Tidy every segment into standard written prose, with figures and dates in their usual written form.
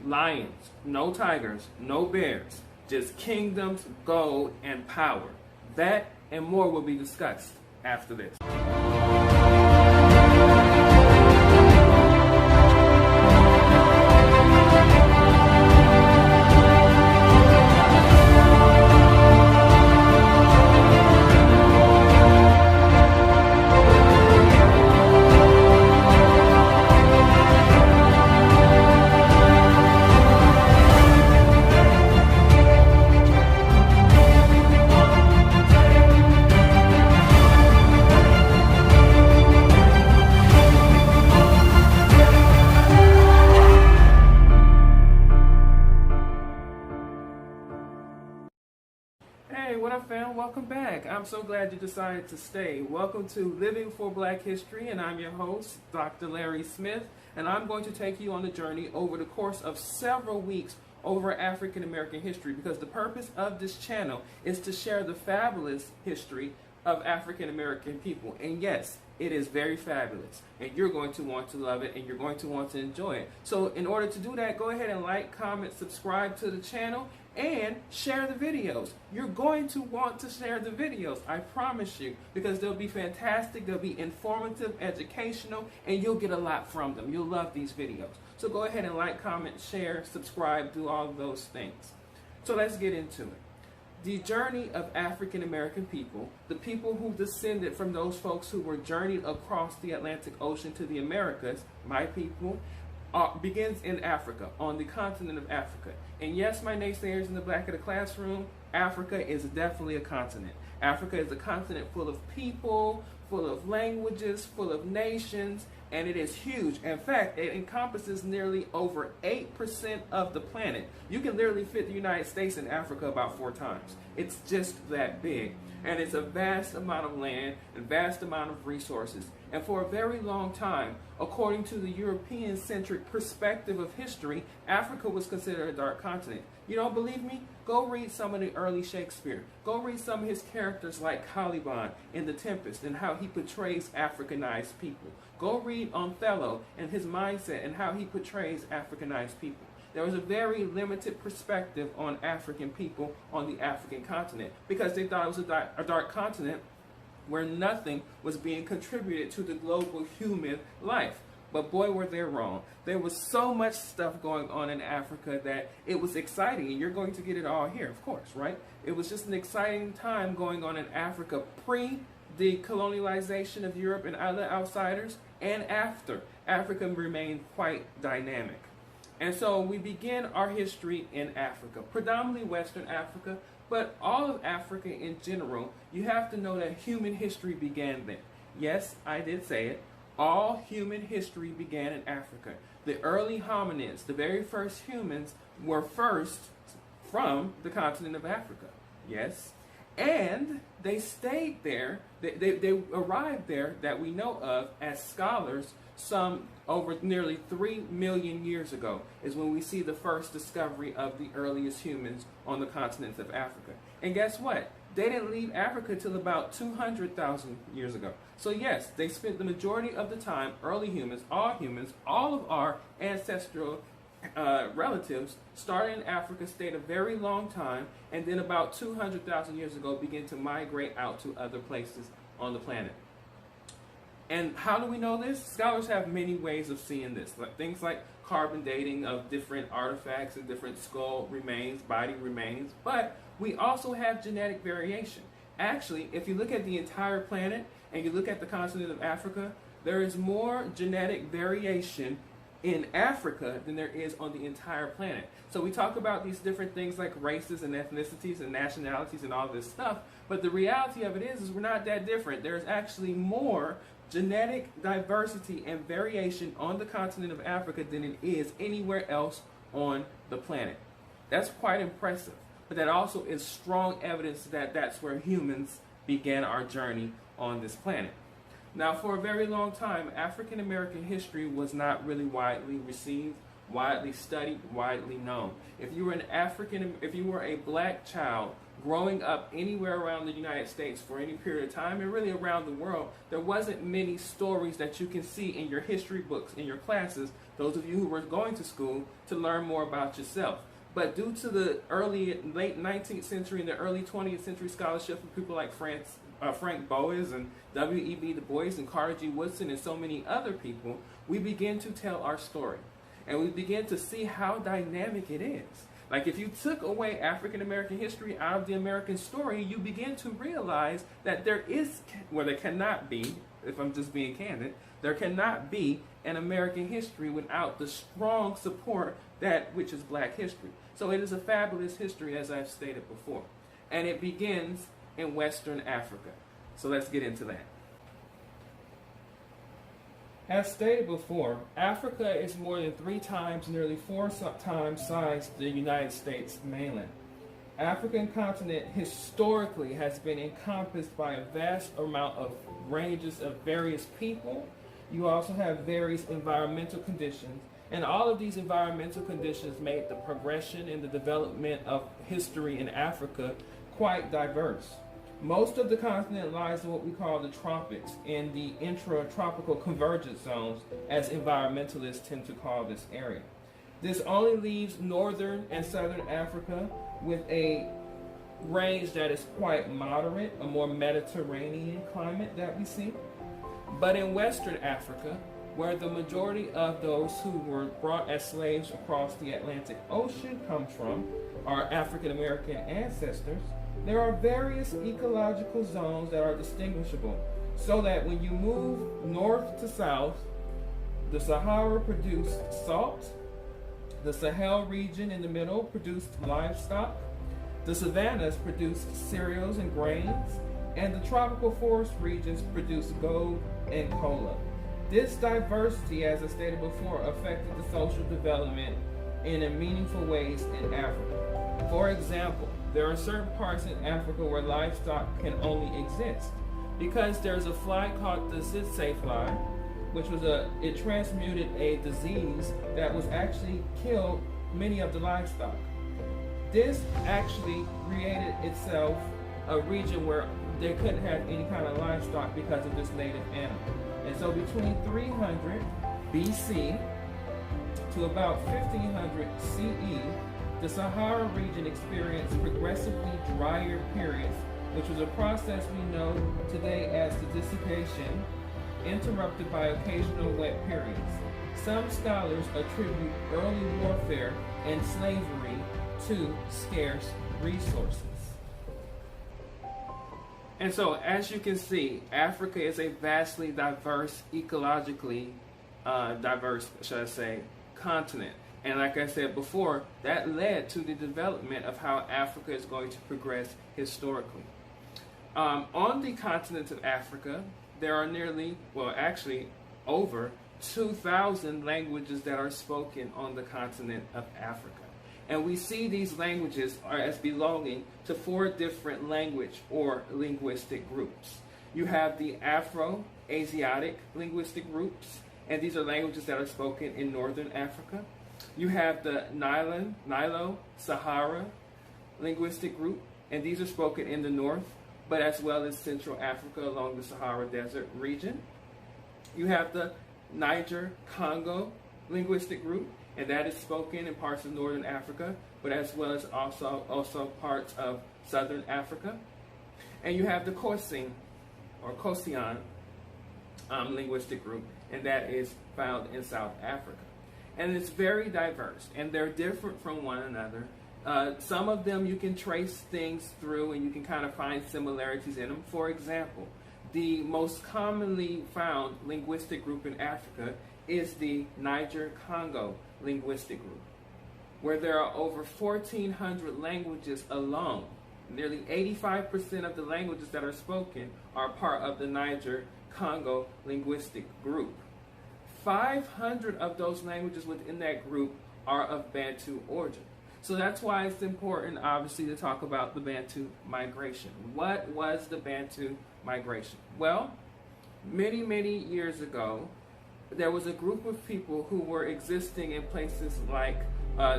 lions, no tigers, no bears, just kingdoms, gold, and power. That and more will be discussed after this. Hey, what up, fam? Welcome back. I'm so glad you decided to stay. Welcome to Living for Black History, and I'm your host, Dr. Larry Smith, and I'm going to take you on a journey over the course of several weeks over African American history, because the purpose of this channel is to share the fabulous history of African American people. And yes, it is very fabulous, and you're going to want to love it, and you're going to want to enjoy it. So in order to do that, go ahead and like, comment, subscribe to the channel, and share the videos. You're going to want to share the videos, I promise you, because they'll be fantastic, they'll be informative, educational, and you'll get a lot from them. You'll love these videos. So go ahead and like, comment, share, subscribe, do all of those things. So let's get into it. The journey of African American people, the people who descended from those folks who were journeyed across the Atlantic Ocean to the Americas, my people, begins in Africa, on the continent of Africa. And yes, my naysayers in the back of the classroom, Africa is definitely a continent. Africa is a continent full of people, full of languages, full of nations, and it is huge. In fact, it encompasses nearly over 8% of the planet. You can literally fit the United States in Africa about 4 times. It's just that big. And it's a vast amount of land and vast amount of resources. And for a very long time, according to the European-centric perspective of history, Africa was considered a dark continent. You don't believe me? Go read some of the early Shakespeare. Go read some of his characters like Caliban in The Tempest and how he portrays Africanized people. Go read Othello and his mindset and how he portrays Africanized people. There was a very limited perspective on African people on the African continent because they thought it was a dark continent where nothing was being contributed to the global human life. But boy, were they wrong. There was so much stuff going on in Africa that it was exciting, and you're going to get it all here, of course, right? It was just an exciting time going on in Africa pre the colonialization of Europe and other outsiders, and after. Africa remained quite dynamic. And so we begin our history in Africa, predominantly Western Africa, but all of Africa in general. You have to know that human history began there. Yes, I did say it. All human history began in Africa. The early hominids, the very first humans, were first from the continent of Africa. Yes. And they stayed there. They arrived there, that we know of, as scholars some over nearly 3 million years ago is when we see the first discovery of the earliest humans on the continent of Africa. And guess what? They didn't leave Africa till about 200,000 years ago. So yes, they spent the majority of the time, early humans, all of our ancestral relatives started in Africa, stayed a very long time, and then about 200,000 years ago began to migrate out to other places on the planet. And how do we know this? Scholars have many ways of seeing this, things like carbon dating of different artifacts and different skull remains, body remains, but we also have genetic variation. Actually, if you look at the entire planet and you look at the continent of Africa, there is more genetic variation in Africa than there is on the entire planet. So we talk about these different things like races and ethnicities and nationalities and all this stuff, but the reality of it is we're not that different. There's actually more genetic diversity and variation on the continent of Africa than it is anywhere else on the planet. That's quite impressive, but that also is strong evidence that that's where humans began our journey on this planet. Now, for a very long time, African American history was not really widely received widely studied, widely known. If you were a black child growing up anywhere around the United States for any period of time, and really around the world, there wasn't many stories that you can see in your history books, in your classes, those of you who were going to school, to learn more about yourself. But due to the late 19th century and the early 20th century scholarship of people like Frank Boas and W.E.B. Du Bois and Carter G. Woodson and so many other people, we begin to tell our story. And we begin to see how dynamic it is. Like if you took away African American history out of the American story, you begin to realize that there cannot be, if I'm just being candid, there cannot be an American history without the strong support that which is black history. So it is a fabulous history, as I've stated before. And it begins in Western Africa. So let's get into that. As stated before, Africa is more than 3 times, nearly 4 times size the United States mainland. African continent historically has been encompassed by a vast amount of ranges of various people. You also have various environmental conditions, and all of these environmental conditions made the progression and the development of history in Africa quite diverse. Most of the continent lies in what we call the tropics, in the intra-tropical convergence zones, as environmentalists tend to call this area. This only leaves northern and southern Africa with a range that is quite moderate, a more Mediterranean climate that we see. But in Western Africa, where the majority of those who were brought as slaves across the Atlantic Ocean come from, our African American ancestors, there are various ecological zones that are distinguishable, so that when you move north to south, the Sahara produced salt, the Sahel region in the middle produced livestock, the savannas produced cereals and grains, and the tropical forest regions produced gold and cola. This diversity, as I stated before, affected the social development in meaningful ways in Africa. For example, there are certain parts in Africa where livestock can only exist because there's a fly called the tsetse fly, which was it transmuted a disease that was actually killed many of the livestock. This actually created itself a region where they couldn't have any kind of livestock because of this native animal. And so between 300 BC to about 1500 CE, the Sahara region experienced progressively drier periods, which was a process we know today as the dissipation, interrupted by occasional wet periods. Some scholars attribute early warfare and slavery to scarce resources. And so, as you can see, Africa is a vastly diverse, ecologically diverse, should I say, continent. And like I said before, that led to the development of how Africa is going to progress historically. On the continent of Africa, there are over 2,000 languages that are spoken on the continent of Africa. And we see these languages as belonging to 4 different language or linguistic groups. You have the Afro-Asiatic linguistic groups, and these are languages that are spoken in northern Africa. You have the Nilo-Sahara linguistic group, and these are spoken in the north, but as well as Central Africa along the Sahara Desert region. You have the Niger-Congo linguistic group, and that is spoken in parts of northern Africa, but as well as also parts of southern Africa. And you have the Khoisan or Khoisan linguistic group, and that is found in South Africa. And it's very diverse, and they're different from one another. Some of them you can trace things through, and you can kind of find similarities in them. For example, the most commonly found linguistic group in Africa is the Niger-Congo linguistic group, where there are over 1,400 languages alone. Nearly 85% of the languages that are spoken are part of the Niger-Congo linguistic group. 500 of those languages within that group are of Bantu origin. So that's why it's important, obviously, to talk about the Bantu migration. What was the Bantu migration? Well, many, many years ago, there was a group of people who were existing in places like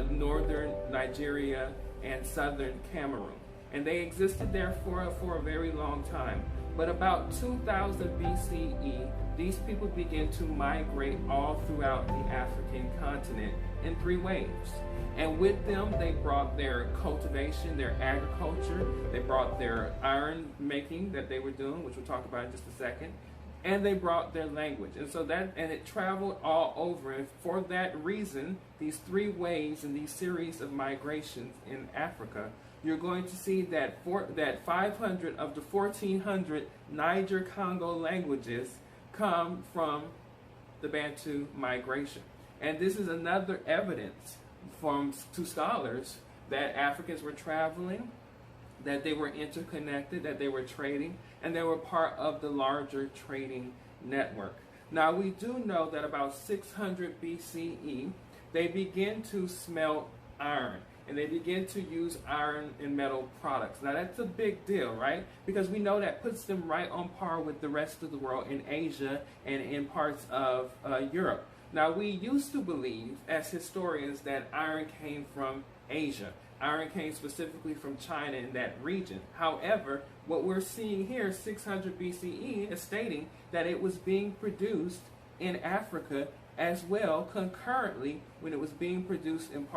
northern Nigeria and southern Cameroon. And they existed there for a very long time. But about 2000 BCE, these people began to migrate all throughout the African continent in 3 waves. And with them, they brought their cultivation, their agriculture, they brought their iron making that they were doing, which we'll talk about in just a second, and they brought their language. And so it traveled all over. And for that reason, these 3 waves and these series of migrations in Africa, you're going to see that 500 of the 1,400 Niger-Congo languages come from the Bantu migration. And this is another evidence to scholars that Africans were traveling, that they were interconnected, that they were trading, and they were part of the larger trading network. Now, we do know that about 600 BCE, they begin to smelt iron, and they begin to use iron and metal products. Now, that's a big deal, right? Because we know that puts them right on par with the rest of the world in Asia and in parts of Europe. Now, we used to believe, as historians, that iron came from Asia. Iron came specifically from China in that region. However, what we're seeing here, 600 BCE, is stating that it was being produced in Africa as well, concurrently, when it was being produced in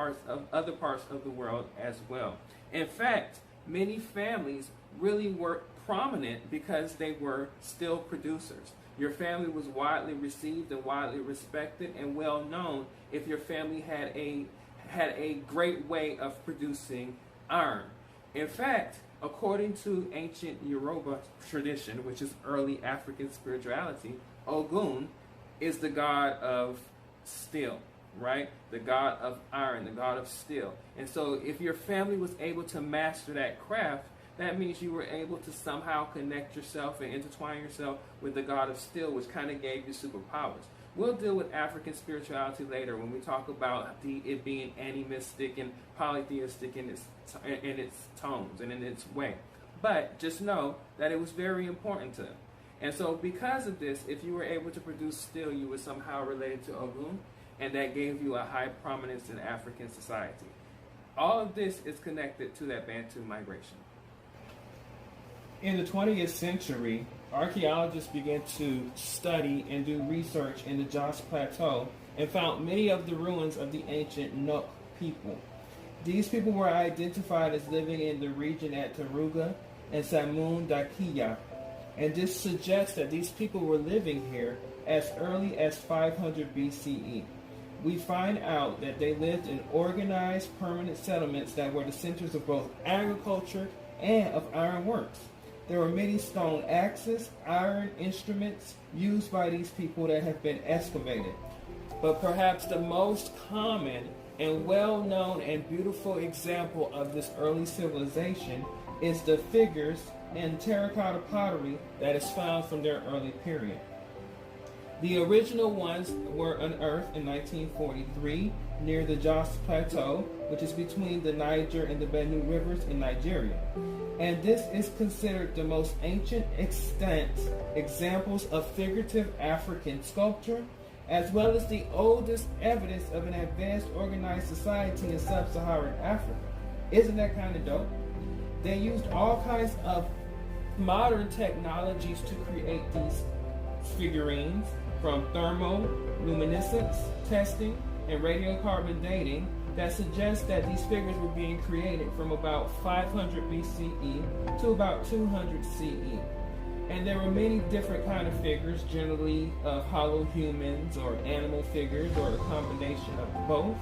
other parts of the world as well. In fact, many families really were prominent because they were still producers. Your family was widely received and widely respected and well known if your family had a great way of producing iron. In fact, according to ancient Yoruba tradition, which is early African spirituality, Ogun is the god of steel, right? The god of iron, the god of steel. And so if your family was able to master that craft, that means you were able to somehow connect yourself and intertwine yourself with the god of steel, which kind of gave you superpowers. We'll deal with African spirituality later when we talk about it being animistic and polytheistic in its tones and in its way. But just know that it was very important to them. And so because of this, if you were able to produce steel, you were somehow related to Ogun, and that gave you a high prominence in African society. All of this is connected to that Bantu migration. In the 20th century, archaeologists began to study and do research in the Jos Plateau and found many of the ruins of the ancient Nok people. These people were identified as living in the region at Taruga and Samun Dakiya, and this suggests that these people were living here as early as 500 BCE. We find out that they lived in organized permanent settlements that were the centers of both agriculture and of ironworks. There were many stone axes, iron instruments used by these people that have been excavated. But perhaps the most common and well-known and beautiful example of this early civilization is the figures and terracotta pottery that is found from their early period. The original ones were unearthed in 1943 near the Jos Plateau, which is between the Niger and the Benue rivers in Nigeria. And this is considered the most ancient extant examples of figurative African sculpture, as well as the oldest evidence of an advanced organized society in sub-Saharan Africa. Isn't that kind of dope? They used all kinds of modern technologies to create these figurines, from thermoluminescence testing and radiocarbon dating, that suggests that these figures were being created from about 500 BCE to about 200 CE. And there were many different kind of figures, generally hollow humans or animal figures or a combination of both.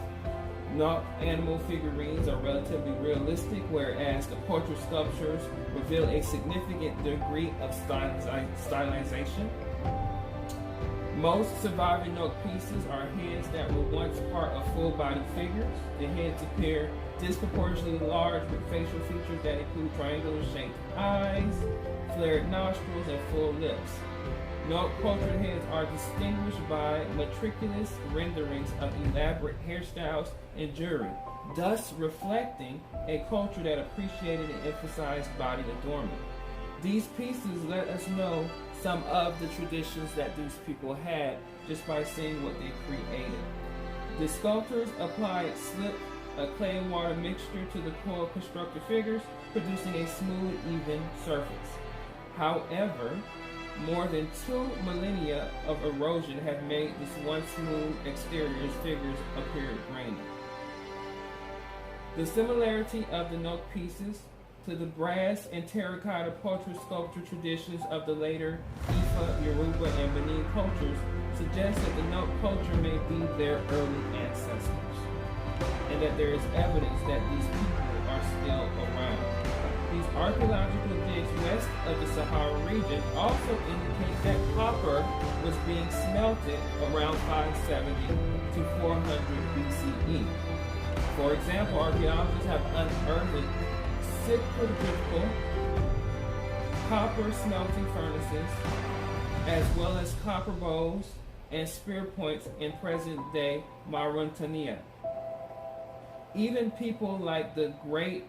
Not animal figurines are relatively realistic, whereas the portrait sculptures reveal a significant degree of stylization. Most surviving Nok pieces are heads that were once part of full-body figures. The heads appear disproportionately large with facial features that include triangular-shaped eyes, flared nostrils, and full lips. Nok portrait heads are distinguished by meticulous renderings of elaborate hairstyles and jewelry, thus reflecting a culture that appreciated and emphasized body adornment. These pieces let us know some of the traditions that these people had just by seeing what they created. The sculptors applied slipped a clay and water mixture to the coiled constructed figures, producing a smooth, even surface. However, more than 2 millennia of erosion have made this once smooth exterior figures appear grainy. The similarity of the Nok pieces to the brass and terracotta portrait sculpture traditions of the later Ifa, Yoruba, and Benin cultures suggests that the Nok culture may be their early ancestors, and that there is evidence that these people are still around. These archaeological digs west of the Sahara region also indicate that copper was being smelted around 570 to 400 BCE. For example, archaeologists have unearthed cylindrical copper smelting furnaces, as well as copper bowls and spear points in present-day Mauritania. Even people like the great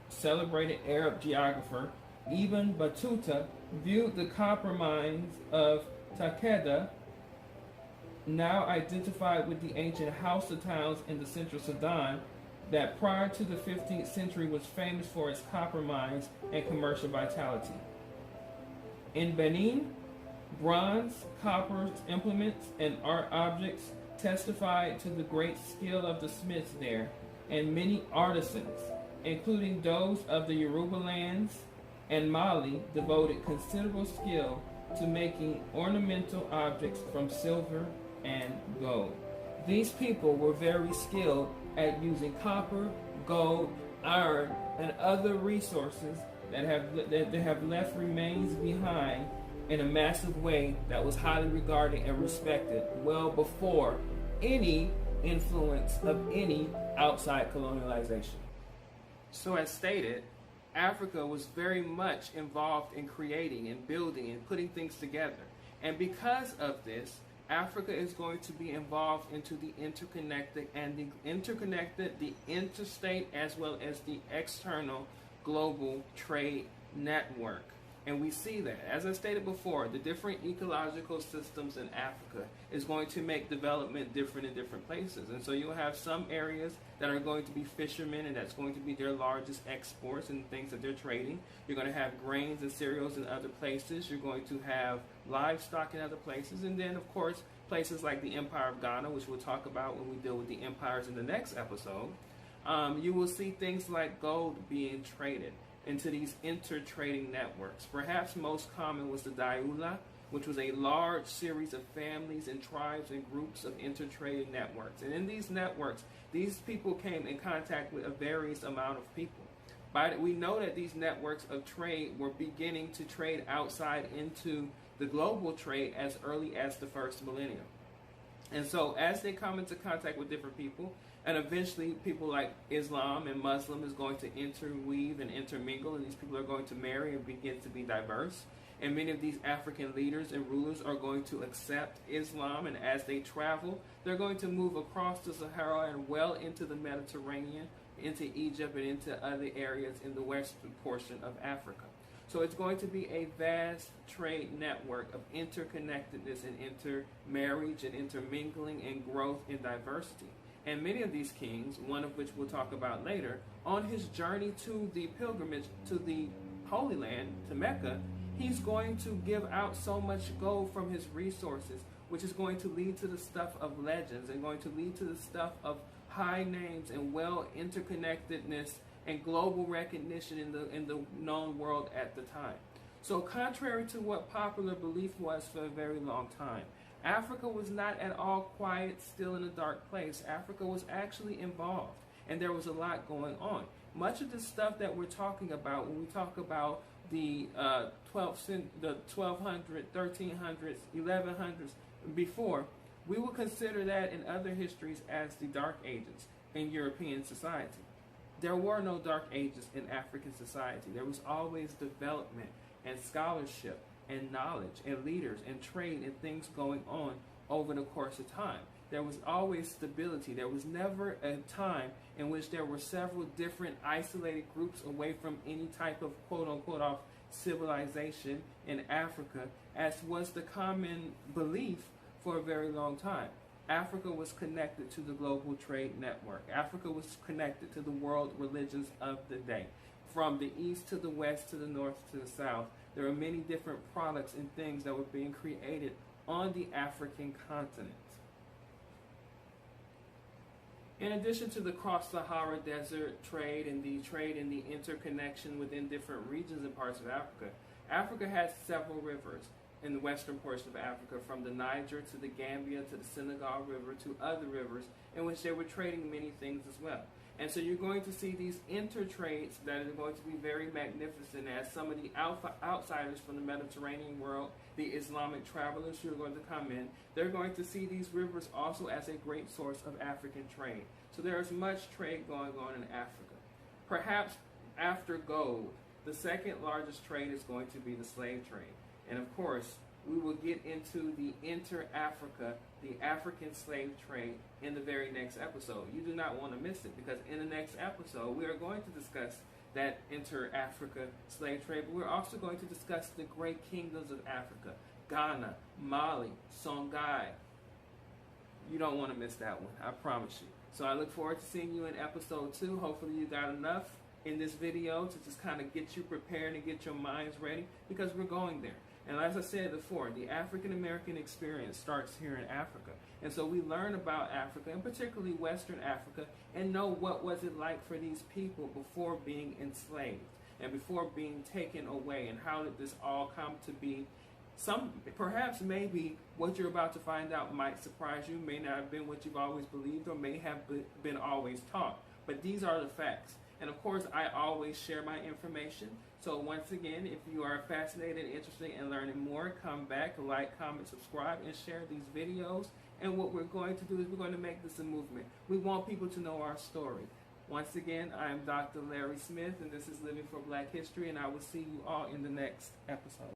celebrated Arab geographer Ibn Battuta viewed the copper mines of Takeda, now identified with the ancient Hausa towns in the central Sudan, that prior to the 15th century was famous for its copper mines and commercial vitality. In Benin, bronze, copper implements, and art objects testified to the great skill of the smiths there, and many artisans, including those of the Yoruba lands and Mali, devoted considerable skill to making ornamental objects from silver and gold. These people were very skilled at using copper, gold, iron, and other resources that have left remains behind in a massive way that was highly regarded and respected well before any influence of any outside colonialization. So as stated, Africa was very much involved in creating and building and putting things together. And because of this, Africa is going to be involved into the interconnected, the interstate as well as the external global trade network. And we see that, as I stated before, the different ecological systems in Africa is going to make development different in different places. And so you'll have some areas that are going to be fishermen, and that's going to be their largest exports and things that they're trading. You're going to have grains and cereals in other places. You're going to have livestock in other places. And then, of course, places like the Empire of Ghana, which we'll talk about when we deal with the empires in the next episode. You will see things like gold being traded into these inter-trading networks. Perhaps most common was the Daula, which was a large series of families and tribes and groups of inter-trading networks. And in these networks, these people came in contact with a various amount of people. We know that these networks of trade were beginning to trade outside into the global trade as early as the first millennium. And so as they come into contact with different people, and eventually people like Islam and Muslim is going to interweave and intermingle, and these people are going to marry and begin to be diverse. And many of these African leaders and rulers are going to accept Islam, and as they travel, they're going to move across the Sahara and well into the Mediterranean, into Egypt, and into other areas in the western portion of Africa. So it's going to be a vast trade network of interconnectedness and intermarriage and intermingling and growth and diversity. And many of these kings, one of which we'll talk about later, on his journey to the pilgrimage to the Holy Land, to Mecca, he's going to give out so much gold from his resources, which is going to lead to the stuff of legends and going to lead to the stuff of high names and well interconnectedness and global recognition in the known world at the time. So contrary to what popular belief was for a very long time, Africa was not at all quiet, still in a dark place. Africa was actually involved, and there was a lot going on. Much of the stuff that we're talking about when we talk about the 1200s, 1300s, 1100s, before, we will consider that in other histories as the Dark Ages in European society. There were no Dark Ages in African society. There was always development and scholarship and knowledge and leaders and trade and things going on over the course of time. There was always stability. There was never a time in which there were several different isolated groups away from any type of quote-unquote off civilization in Africa, as was the common belief for a very long time. Africa was connected to the global trade network. Africa was connected to the world religions of the day. From the east to the west to the north to the south, there are many different products and things that were being created on the African continent. In addition to the cross-Sahara desert trade and the interconnection within different regions and parts of Africa, Africa has several rivers in the western portion of Africa, from the Niger to the Gambia to the Senegal River to other rivers, in which they were trading many things as well. And so you're going to see these intertrades that are going to be very magnificent, as some of the outsiders from the Mediterranean world, the Islamic travelers who are going to come in, they're going to see these rivers also as a great source of African trade. So there is much trade going on in Africa. Perhaps after gold, the second largest trade is going to be the slave trade. And of course, we will get into the inter-Africa, the African slave trade, in the very next episode. You do not want to miss it, because in the next episode, we are going to discuss that inter-Africa slave trade, but we're also going to discuss the great kingdoms of Africa: Ghana, Mali, Songhai. You don't want to miss that one, I promise you. So I look forward to seeing you in episode 2. Hopefully you got enough in this video to just kind of get you prepared and get your minds ready, because we're going there. And as I said before, the African American experience starts here in Africa. And so we learn about Africa, and particularly Western Africa, and know what was it like for these people before being enslaved and before being taken away, and how did this all come to be. Perhaps maybe what you're about to find out might surprise you, may not have been what you've always believed, or may have been always taught. But these are the facts. And of course, I always share my information. So once again, if you are fascinated and interested in learning more, come back, like, comment, subscribe, and share these videos. And what we're going to do is we're going to make this a movement. We want people to know our story. Once again, I am Dr. Larry Smith, and this is Living for Black History, and I will see you all in the next episode.